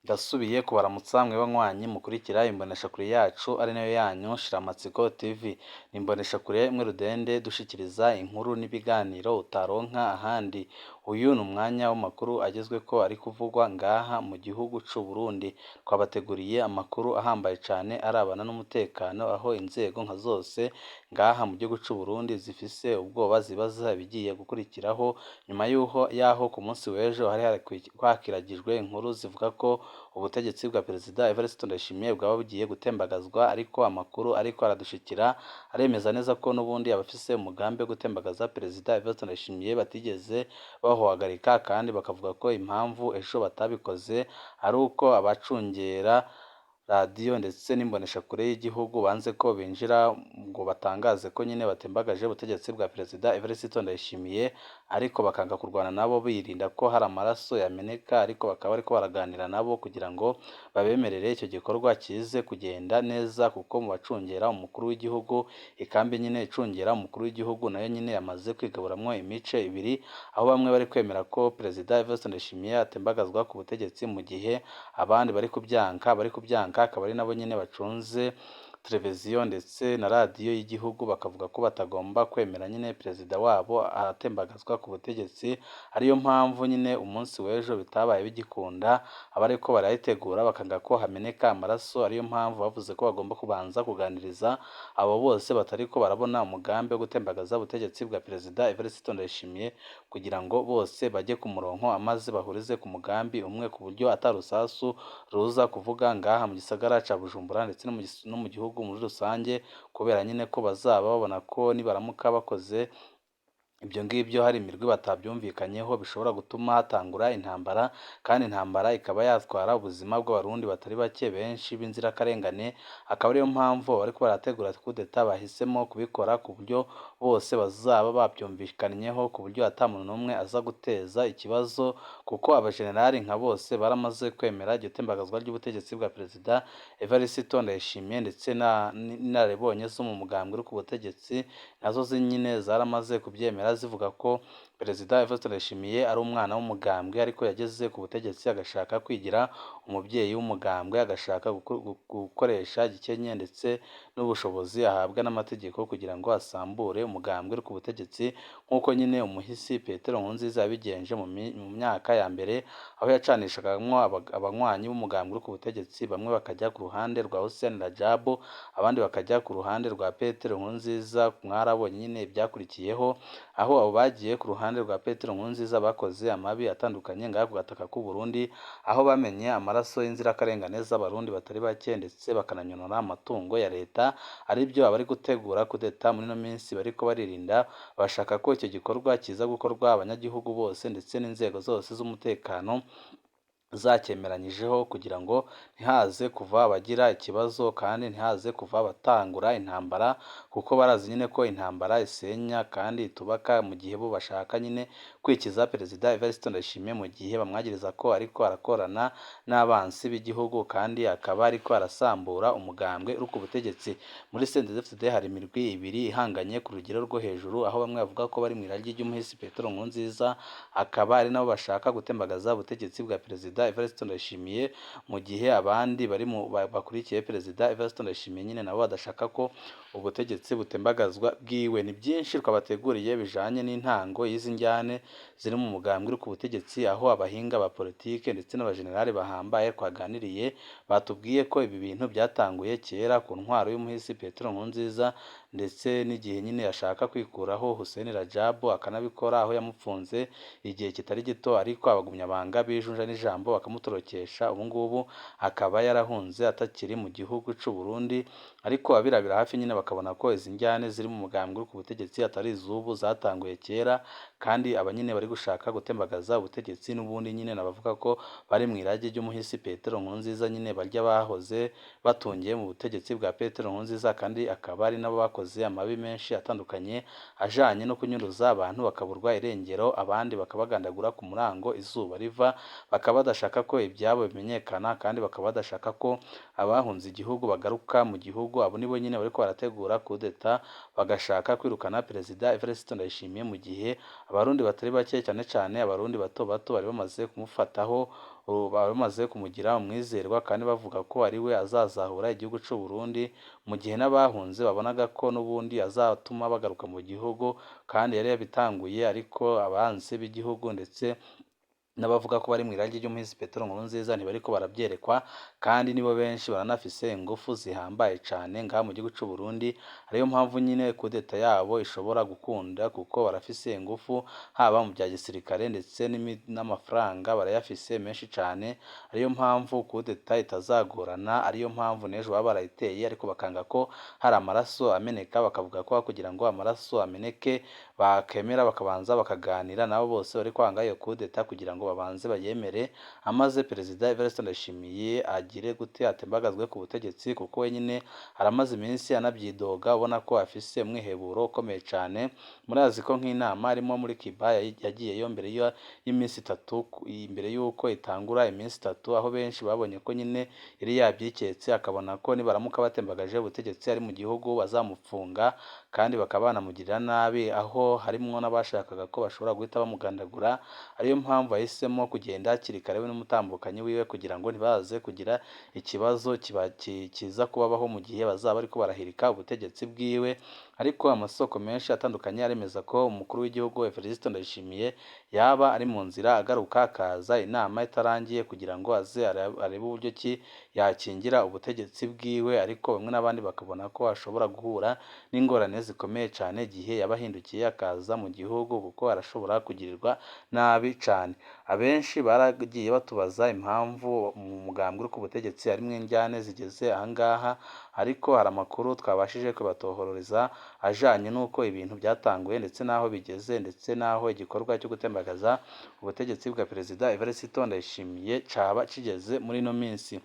Ndasubiye kubaramutsa mwe banywanyi mukurikira imboneshakure yacu ari nayo yanyu Shiramatsiko TV. Ni imboneshakure imwe rudende dushikiriza inkuru n'ibiganiro utaronka ahandi. Uyu ni umwanya w'amakuru agezweko ari kuvugwa ngaha mu gihugu c'u Burundi. Twabateguriye amakuru ahambaye cane arabana n'umutekano, aho inzego nka zose ngaha mu gihugu c'u Burundi zifise ubwoba zibaza ibigiye gukurikiraho nyuma yaho ku munsi w'ejo hari hakiragijwe inkuru zivuga ko ubutegetsi bwa Perezida Evariste Ndayishimiye bwaba bugiye gutembagazwa, ariko amakuru ariko aradushikira aremeza neza ko n'ubundi abafise umugambi wo gutembagaza Perezida Evariste Ndayishimiye batigeze bahohagarika, kandi bakavuga ko impamvu ejo batabikoze ari uko abacungera radiyo ndetse n'imboneshakure y'igihugu banze ko binjira ngo batangaze ko nyine batembagaje ubutegetsi bwa Perezida Evariste Ndayishimiye, ariko bakanga kurwana nabo birinda ko hari amaraso yameneka, ariko bakaba bariko baraganira nabo kugira ngo babemerere icyo gikorwa kize kugenda neza, kuko mu bacungera umukuru w'igihugu ikambi nyine icungera umukuru w'igihugu nayo nyine yamaze kwigaburamwo imice ibiri, aho bamwe bari kwemera ko Perezida Evariste Ndayishimiye atembagazwa ku butegetsi, mu gihe abandi bari kubyanka akaba ari nabo nyine bacunze televiziyo ndetse na radiyo y'igihugu, bakavuga ko batagomba kwemera nyine perezida wabo atembagazwa ku butegetsi. Ariyo mpamvu nyine umunsi w'ejo bitabaye bigikunda, abariko barayitegura bakanga ko hameneka amaraso, ariyo mpamvu bavuze ko bagomba kubanza kuganiriza abo bose batariko barabona umugambi wo gutembagaza ubutegetsi bwa Perezida Evariste Ndayishimiye, kugira ngo bose bajye ku murongo amaze bahurize ku mugambi umwe, ku buryo atarusasu ruza kuvuga ngaha mu gisagara ca Bujumbura ndetse no mu gihugu muri rusange, kubera nyine ko bazaba babona ko nibaramuka bakoze ibyo ngibyo hari imirwi batabyumvikanyeho bishobora gutuma hatangura intambara, kandi intambara ikaba yatwara ubuzima bw'abarundi batari bake benshi b'inzirakarengane. Akaba ariyo mpamvu bariko barategura coup d'etat bahisemo kubikora ku buryo bose bazaba babyumvikanyeho, ku buryo ata muntu n'umwe aza guteza ikibazo, kuko abajenerali nka bose baramaze kwemera iryo tembagazwa ry'ubutegetsi bwa Perezida Evariste Ndayishimiye, ndetse n'inararibonye zo mu mugambwe uri ku butegetsi nazo nyine zaramaze kubyemera, zivuga ko Perezida Evariste Ndayishimiye ari umwana w'umugambwe, ariko yageze ku butegetsi agashaka kwigira umubyeyi w'umugambwe, agashaka gukoresha gikenye ndetse n'ubushobozi ahabwa n'amategeko kugira ngo asambure umugambwe uri ku butegetsi, nk'uko nyine umuhisi Petero Nkurunziza yabigenje mu myaka ya mbere, aho yacanishagamwo abanywanyi b'umugambwe uri ku butegetsi, bamwe bakajya ku ruhande rwa Hussein Rajabu, abandi bakajya ku ruhande rwa Petero Nkurunziza. Mwarabonye nyine ibyakurikiyeho, aho abo bagiye ku ruhande rwa Petero Nkurunziza bakoze amabi atandukanye ngaha ku gataka k'u Burundi, aho bamenye amaraso y'inzirakarengane z'abarundi batari bake, ndetse bakananyonora amatungo ya leta. Aribyo abari gutegura coup d'etat muri no minsi bariko baririnda, bashaka ko icyo gikorwa kiza gukorwa abanyagihugu bose ndetse n'inzego zose z'umutekano zakemeranyijeho, kugira ngo ntihaze kuva abagira ikibazo kandi ntihaze kuva abatangura intambara, kuko barazi nyine ko intambara isenya kandi itubaka, mu gihe bo bashaka nyine kwikiza Perezida Evariste Ndayishimiye, mu gihe bamwagiriza ko ariko arakorana n'abansi b'igihugu, kandi akaba ariko arasambura umugambwe uri ku butegetsi. Muri CNDD-FDD hari imirwi ibiri ihanganye ku rugero rwo hejuru, aho bamwe bavuga ko bari mu iragi ry'umuhisi Petero Nkurunziza, akaba ari nabo bashaka gutembagaza ubutegetsi bwa Perezida Evariste Ndayishimiye, mu gihe abandi bakurikiye Perezida Evariste Ndayishimiye nyine nabo badashaka ko ubutegetsi butembagazwa bwiwe. Ni byinshi twabateguriye bijanye n'intango y'izi njyane ziri mu mugambwe uri ku butegetsi, aho abahinga ba politike ndetse n'abajenerali bahambaye twaganiriye batubwiye ko ibi bintu byatanguye kera ku ntwaro y'umuhisi Petero Nkurunziza, ndetse n'igihe nyine yashaka kwikuraho Hussein Rajabu akanabikora, aho yamupfunze igihe kitari gito, ariko abagumyabanga bijunja n'ijambo bakamutorokesha. Ubu ngubu akaba yarahunze atakiri mu gihugu c'u Burundi, ariko abirabira hafi nyine bakabona ko izi njyane ziri mu mugambwe uri ku butegetsi atari izubu, zatanguye kera, kandi aba nyine bari gushaka gutembagaza ubutegetsi n'ubundi nyine nabavuga ko bari mu irage ry'umuhisi Petero Nkurunziza, nyine barya bahoze batungiye mu butegetsi bwa Petero Nkurunziza, kandi akaba ari nabo bakoze amabi menshi atandukanye ajanye no kunyuruza abantu bakaburwa irengero, abandi bakabagandagura ku murango izuba riva, bakaba badashaka ko ibyabo bimenyekana, kandi bakaba badashaka ko abahunze igihugu bagaruka mu gihugu. Abo nibo nyine bariko barategura coup d'etat, bagashaka kwirukana Perezida Evariste Ndayishimiye, mu gihe abarundi batari bake cyane cyane abarundi bato bato bari bamaze kumufataho baba bamaze kumugira umwizerwa kandi bavuga ko ari we azazahura igihugu c'u Burundi, mu gihe n'abahunze babonaga ko n'ubundi azatuma bagaruka mu gihugu kandi yari yabitanguye, ariko abansi b'igihugu ndetse n'abavuga ko bari mu irage ry'umuhisi Petero Nkurunziza ntibariko barabyerekwa, kandi nibo benshi baranafise ingufu zihambaye cane ngaha mu gihugu c'u Burundi, ariyo mpamvu nyine kudeta yabo ishobora gukunda kuko barafise ingufu haba mu bya gisirikare ndetse n'amafaranga barayafise menshi cane, ariyo mpamvu kudeta itazagorana, ariyo mpamvu n'ejo baba barayiteye ariko bakanga ko hari amaraso ameneka, bakavuga ko kugira ngo amaraso ameneke bakemera bakabanza bakaganira nabo bose bari kwanga iyo kudeta kugira ngo babanze bayemere, amaze Perezida Evariste Ndayishimiye agire gute atembagazwe ku butegetsi, kuko wenyine aramaze iminsi anabyidoga ubona ko afise umwiheburo ukomeye cane. Murazi ko nk'inama arimo muri Cuba yagiyeyo mbere y'iminsi itatu, imbere y'uko itangura iminsi itatu, aho benshi babonye ko nyine yari yabyiketse, akabona ko nibaramuka batembagaje ubutegetsi ari mu gihugu bazamupfunga kandi bakaba banamugirira nabi, aho harimwo n'abashakaga ko bashobora guhita bamugandagura, ariyo mpamvu yahisemo kugenda hakiri kare we n'umutambukanyi wiwe kugira ngo ntibaze kugira ikibazo kiza kubabaho mu gihe bazaba ariko barahirika ubutegetsi bwiwe. Ariko amasoko menshi atandukanye aremeza ko umukuru w'igihugu Evariste Ndayishimiye yaba ari mu nzira agaruka akaza inama itarangiye kugira ngo aze arebe uburyo ki yakingira ubutegetsi bwiwe, ariko bamwe n'abandi bakabona ko ashobora guhura n'ingorane zikomeye cyane igihe yaba ahindukiye akaza mu gihugu, kuko arashobora kugirirwa nabi cyane. Abenshi baragiye batubaza impamvu mu mugambwe uri ku butegetsi harimwo injyane zigeze ahangaha, ariko hari amakuru twabashije kubatohoreza ajanye n'uko ibintu byatanguye ndetse n'aho bigeze ndetse n'aho igikorwa cyo gutembagaza ubutegetsi bwa Perezida Evariste Ndayishimiye caba kigeze muri ino minsi.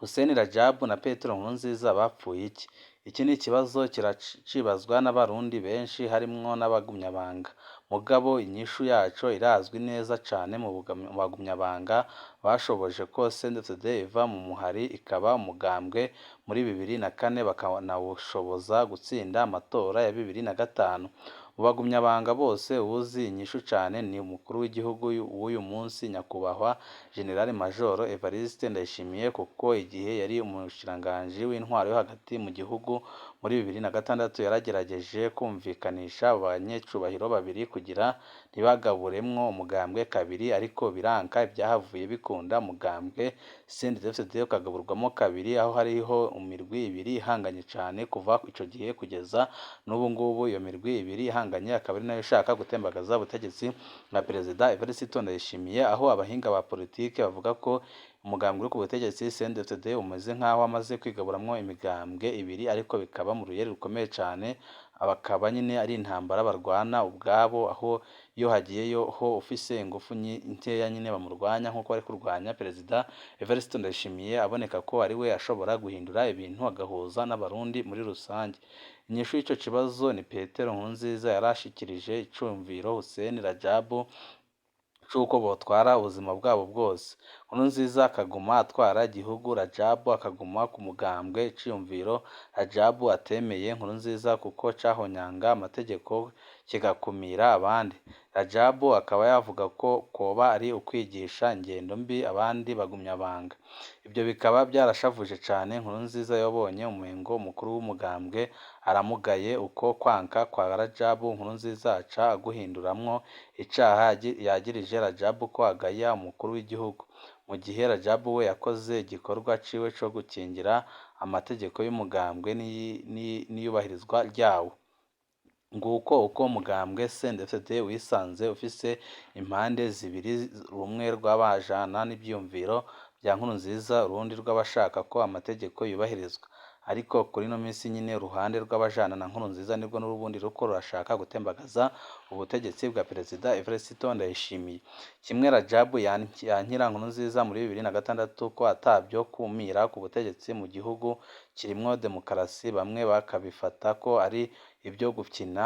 Hussein Rajabu na Petero Nkurunziza bapfuye iki? Iki ni ikibazo kiracibazwa n'abarundi benshi harimwo n'abagumyabanga, mugabo inyishu yaco irazwi neza cane mu bagumyabanga bashoboje ko CNDD iva mu muhari ikaba umugambwe muri 2004 bakanawushoboza gutsinda amatora ya 2005. Mu bagumyabanga bose uwuzi inyishu cane ni umukuru w'igihugu w'uyu munsi nyakubahwa General Major Evariste Ndayishimiye, kuko igihe yari umushikiranganji w'intwaro yo hagati mu gihugu muri 2006 yaragerageje kumvikanisha abanyecubahiro babiri kugira ntibagaburemwo umugambwe kabiri, ariko biranka, ibyahavuye bikunda umugambwe CNDD ukagaburwamo kabiri, aho hariho imirwi ibiri ihanganye cane kuva ico gihe kugeza n'ubu ngubu. Iyo mirwi ibiri ihanganye akaba ari nayo ishaka gutembagaza ubutegetsi bwa Perezida Evariste Ndayishimiye, aho abahinga ba politike bavuga ko umugambwe uri ku butegetsi CNDD umeze nk'aho amaze kwigaburamwo imigambwe ibiri, ariko bikaba mu ruyeri rukomeye cane, bakaba nyine ari intambara barwana ubwabo, aho iyo hagiyeyo ho ufise ingufu nkeya nyine bamurwanya nk'uko bari kurwanya Perezida Evariste Ndayishimiye, aboneka ko ari we ashobora guhindura ibintu agahuza n'abarundi muri rusange. Inyishu y'ico kibazo ni Petero Nkurunziza yarashikirije icumviro Hussein Rajabu c'uko botwara ubuzima bwabo bwose. Nkurunziza akaguma atwara igihugu, Rajabu akaguma ku mugambwe. Iciyumviro Rajabu atemeye Nkurunziza kuko cahonyanga amategeko kigakumira abandi. Rajabu akaba yavuga ko koba ari ukwigisha ingendo mbi abandi bagumyabanga. Ibyo bikaba byarashavuje cane Nkurunziza yabonye umengo umukuru w'umugambwe aramugaye. Uko kwanka kwa Rajabu Nkurunziza aca aguhinduramwo icaha yagirije Rajabu ko agaya umukuru w'igihugu, mu gihe Rajabu we yakoze igikorwa ciwe co gukingira amategeko y'umugambwe n'iyubahirizwa ryawo. Nguko uko umugambwe CNDD wisanze ufise impande zibiri, rumwe rw'abajana n'ivyumviro bya Nkurunziza, urundi rw'abashaka ko amategeko yubahirizwa. Ariko kuri no minsi nyine uruhande rw'abajana na Nkurunziza nibwo n'urubundi ruko rurashaka gutembagaza ubutegetsi bwa Perezida Evariste Ndayishimiye. Kimwe Rajabu yankira Nkurunziza muri 2006 ko atabyo kumira ku butegetsi mu gihugu kirimwo demokarasi bamwe bakabifata ko ari ibyo gukina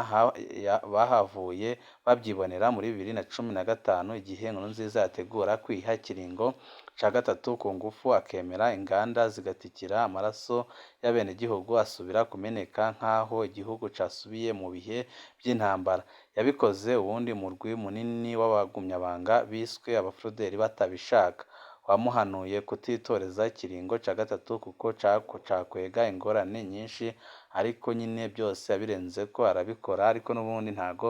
bahavuye babyibonera muri 2015 igihe Nkurunziza yategura kwiha ikiringo ca gatatu ku ngufu akemera inganda zigatikira amaraso y'abenegihugu asubira kumeneka nk'aho igihugu casubiye mu bihe by'intambara. Yabikoze uwundi murwi munini w'abagumyabanga biswe abafuruderi batabishaka, wamuhanuye kutitoreza ikiringo ca gatatu kuko cakwega ingorane nyinshi, ariko nyine byose yabirenzeko arabikora, ariko n'ubundi ntago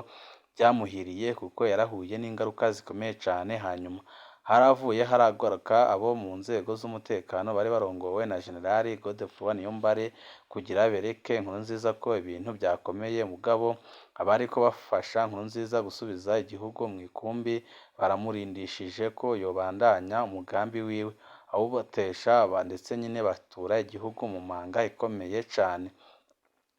byamuhiriye kuko yarahuye n'ingaruka zikomeye cane. Hanyuma haravuye haragaruka abo mu nzego z'umutekano bari barongowe na Generali Godefroid Niyombare kugira bereke Nkurunziza ko ibintu byakomeye, mugabo abariko bafasha Nkurunziza gusubiza igihugu mu ikumbi baramurindishije ko yobandanya umugambi wiwe, awubatesha ndetse nyine batura igihugu mu manga ikomeye cane.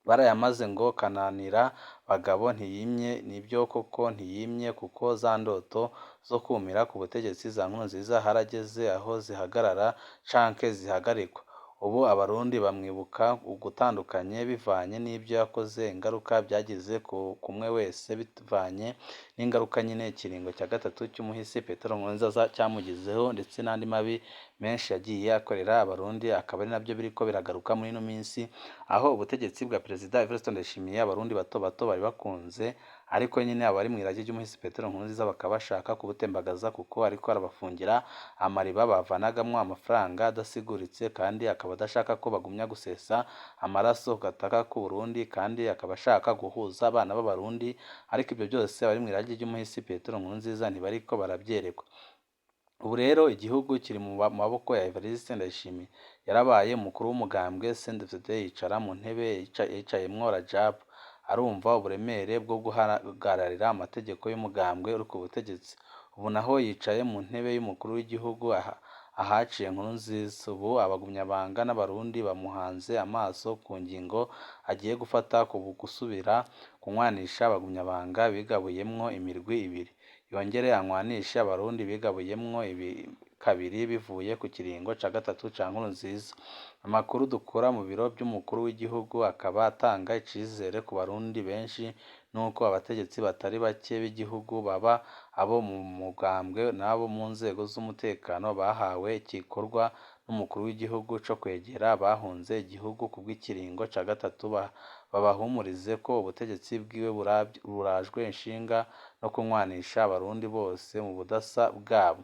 Barayamaze ngo kananira bagabo ntiyimye, nibyo koko ntiyimye kuko za ndoto zo kumira ku butegetsi za Nkurunziza harageze aho zihagarara canke zihagarikwa. Ubu abarundi bamwibuka ugutandukanye bivanye n'ibyo yakoze, ingaruka byagize kumwe wese bivanye n'ingaruka nyine ikiringo cya gatatu cy'umuhisi Petero Nkurunziza cyamugizeho, ndetse n'andi mabi menshi yagiye akorera abarundi, akaba ari nabyo biriko biragaruka muri ino minsi, aho ubutegetsi bwa Perezida Evariste Ndayishimiye abarundi bato bato bari bakunze, ariko nyine abari mu irage ry'umuhisi Petero Nkurunziza bakaba bashaka kubutembagaza kuko ariko arabafungira amariba bavanagamwo amafaranga adasiguritse, kandi akaba adashaka ko bagumya gusesa amaraso ku gataka k'u Burundi, kandi akaba ashaka guhuza abana b'abarundi, ariko ibyo byose abari mu irage ry'umuhisi Petero Nkurunziza ntibariko barabyerekwa. Ubu rero igihugu kiri mu maboko ya Evariste Ndayishimiye. Yarabaye umukuru w'umugambwe CNDD-FDD, yicara mu ntebe yicayemwo Rajab, arumva uburemere bwo guhagararira amategeko y'umugambwe uri ku butegetsi. Ubu naho yicaye mu ntebe y'umukuru w'igihugu ahaciye Nkurunziza. Ubu abagumyabanga n'abarundi bamuhanze amaso ku ngingo agiye gufata ku gusubira kunywanisha abagumyabanga bigabuyemwo imirwi ibiri, yongere anywanishe abarundi bigabuyemwo kabiri bivuye ku kiringo ca gatatu ca Nkurunziza. Amakuru dukura mu biro by'umukuru w'igihugu akaba atanga icizere ku barundi benshi, nuko abategetsi batari bake b'igihugu baba abo mu mugambwe n'abo mu nzego z'umutekano bahawe igikorwa n'umukuru w'igihugu co kwegera bahunze igihugu kubw'ikiringo ca gatatu, babahumurize ko ubutegetsi bwiwe burajwe inshinga no kunywanisha abarundi bose mu budasa bwabo.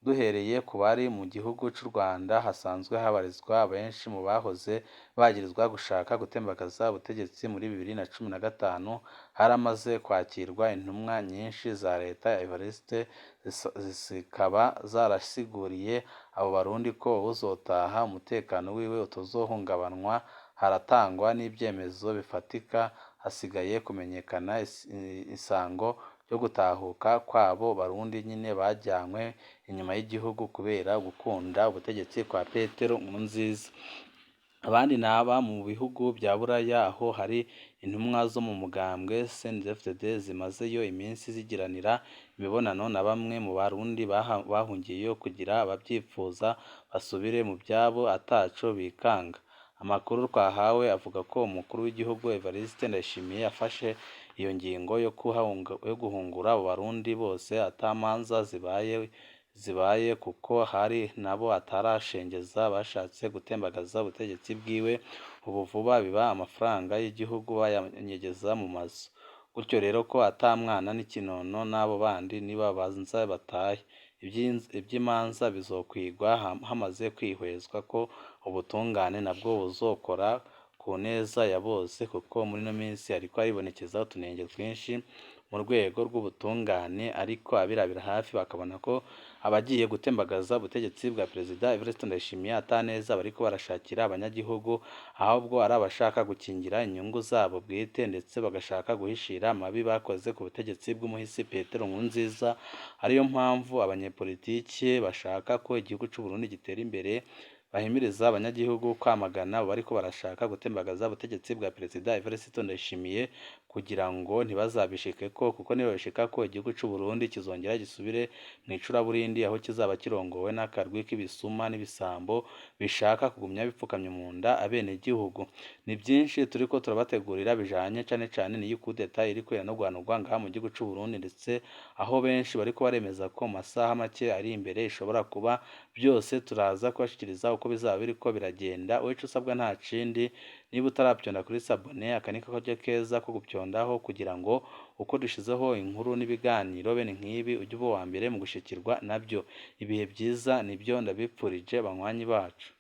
Duhereye ku bari mu gihugu c'u Rwanda, hasanzwe habarizwa benshi mu bahoze bagirizwa gushaka gutembagaza ubutegetsi muri 2015, haramaze kwakirwa intumwa nyinshi za leta ya Evariste, zikaba zarasiguriye abo barundi ko uzotaha umutekano wiwe utazohungabanwa. Haratangwa n'ibyemezo bifatika, hasigaye kumenyekana isango ryo gutahuka kwabo barundi nyine bajyanywe inyuma y'igihugu kubera gukunda ubutegetsi kwa Petero Nkurunziza. Abandi naba mu bihugu bya Buraya, aho hari intumwa zo mu mugambwe CNDD-FDD zimazeyo iminsi zigiranira imibonano na bamwe mu barundi bahungiyeyo kugira ababyipfuza basubire mu byabo ataco bikanga. Amakuru twahawe avuga ko umukuru w'igihugu Evariste Ndayishimiye yafashe iyo ngingo yo guhungura abo barundi bose atamanza zibaye kuko hari nabo atarashengeza bashatse gutembagaza ubutegetsi bwiwe. Ubu vuba biba amafaranga y'igihugu bayanyegeza mu mazu, gutyo rero ko atamwana n'ikinono n'abo bandi nibabanza batahe. Iby'imanza bizokwigwa hamaze kwihwezwa ko ubutungane nabwo buzokora ku neza ya bose, kuko muri ino minsi hariko haribonekeza utunenge twinshi mu rwego rw'ubutungane, ariko abirabira hafi bakabona ko abagiye gutembagaza ubutegetsi bwa Perezida Evariste Ndayishimiye ataneza bariko barashakira abanyagihugu, ahubwo ari abashaka gukingira inyungu zabo bwite, ndetse bagashaka guhishira amabi bakoze ku butegetsi bw'umuhisi Petero Nkurunziza. Ariyo mpamvu abanyepolitike bashaka ko igihugu c'u Burundi gitera imbere bahimiriza abanyagihugu kwamagana abo bariko barashaka gutembagaza ubutegetsi bwa Perezida Evariste Ndayishimiye kugira ngo ntibazabishikeko, kuko nibabishikako igihugu c'u Burundi kizongera gisubire mw'icuraburindi, aho kizaba kirongowe n'akarwi k'ibisuma n'ibisambo bishaka kugumya bipfukamye mu nda abenegihugu. Ni vyinshi turiko turabategurira bijanye cane cane n'iyi coup d'etat iriko iranagwanurwa ngaha mu gihugu c'u Burundi, ndetse aho benshi bariko baremeza ko mu masaha make ari imbere ishobora kuba. Byose turaza kubashikiriza uko bizaba biriko biragenda. Ico usabwa nta kindi, niba utaravyonda kuri sabone, aka niko karyo keza ko gupyondaho kugira ngo uko dushizeho inkuru n'ibiganiro bene nk'ibi ujye uba uwa mbere mu gushikirwa navyo. Ibihe vyiza nivyo ndabipfurije banywanyi bacu.